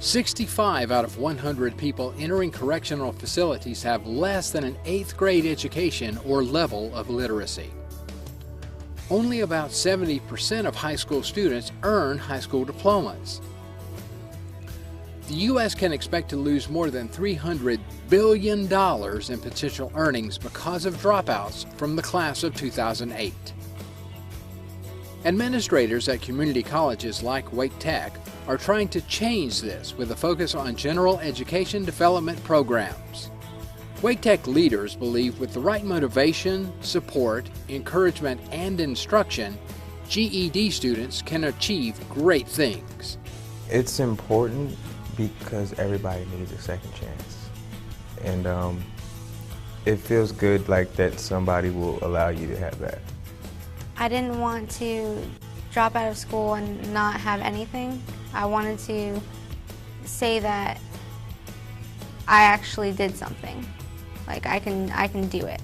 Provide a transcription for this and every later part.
65 out of 100 people entering correctional facilities have less than an 8th grade education or level of literacy. Only about 70% of high school students earn high school diplomas. The U.S. can expect to lose more than $300 billion in potential earnings because of dropouts from the class of 2008. Administrators at community colleges like Wake Tech are trying to change this with a focus on general education development programs. Wake Tech leaders believe with the right motivation, support, encouragement, and instruction, GED students can achieve great things. It's important because everybody needs a second chance. And it feels good like that somebody will allow you to have that. I didn't want to drop out of school and not have anything. I wanted to say that I actually did something. Like I can do it.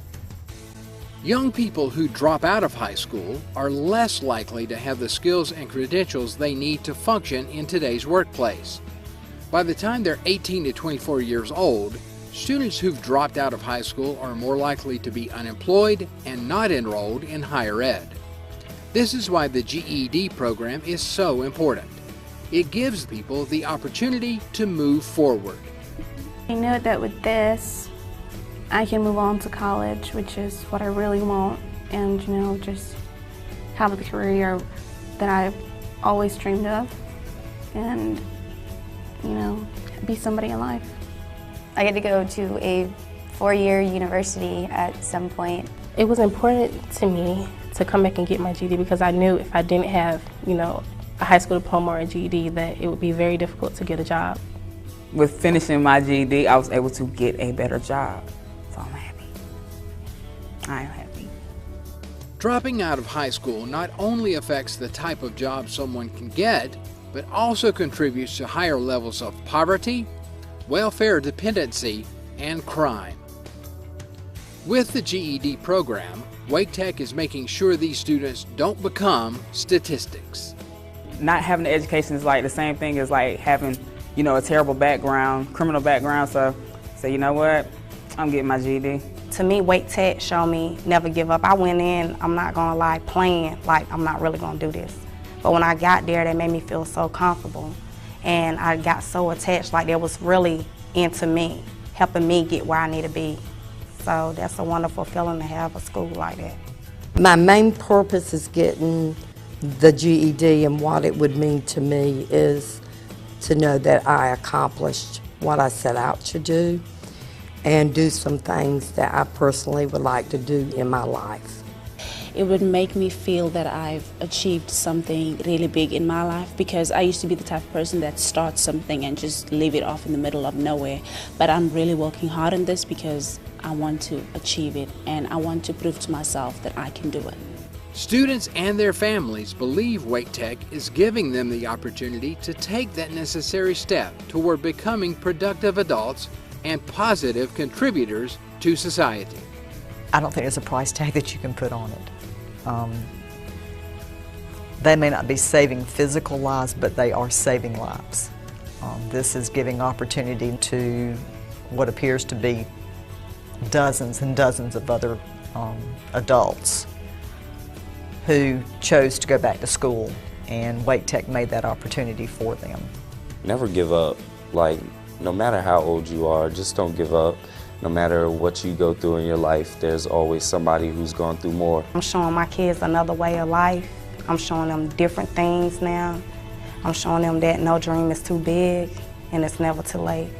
Young people who drop out of high school are less likely to have the skills and credentials they need to function in today's workplace. By the time they're 18 to 24 years old, students who've dropped out of high school are more likely to be unemployed and not enrolled in higher ed. This is why the GED program is so important. It gives people the opportunity to move forward. I know that with this, I can move on to college, which is what I really want, and just have the career that I've always dreamed of, and be somebody in life. I get to go to a 4-year university at some point. It was important to me to come back and get my GED because I knew if I didn't have, a high school diploma or a GED, that it would be very difficult to get a job. With finishing my GED, I was able to get a better job. So I'm happy. I am happy. Dropping out of high school not only affects the type of job someone can get, but also contributes to higher levels of poverty, welfare dependency, and crime. With the GED program, Wake Tech is making sure these students don't become statistics. Not having an education is like the same thing as like having, a terrible background, criminal background. So you know what, I'm getting my GED. To me, Wake Tech showed me never give up. I went in, I'm not gonna lie, playing like I'm not really gonna do this. But when I got there, they made me feel so comfortable. And I got so attached, like they was really into me, helping me get where I need to be. So that's a wonderful feeling to have a school like that. My main purpose is getting the GED, and what it would mean to me is to know that I accomplished what I set out to do and do some things that I personally would like to do in my life. It would make me feel that I've achieved something really big in my life, because I used to be the type of person that starts something and just leave it off in the middle of nowhere. But I'm really working hard on this because I want to achieve it, and I want to prove to myself that I can do it. Students and their families believe Wake Tech is giving them the opportunity to take that necessary step toward becoming productive adults and positive contributors to society. I don't think there's a price tag that you can put on it. They may not be saving physical lives, but they are saving lives. This is giving opportunity to what appears to be dozens and dozens of other adults who chose to go back to school, and Wake Tech made that opportunity for them. Never give up. Like, no matter how old you are, just don't give up. No matter what you go through in your life, there's always somebody who's gone through more. I'm showing my kids another way of life. I'm showing them different things now. I'm showing them that no dream is too big and it's never too late.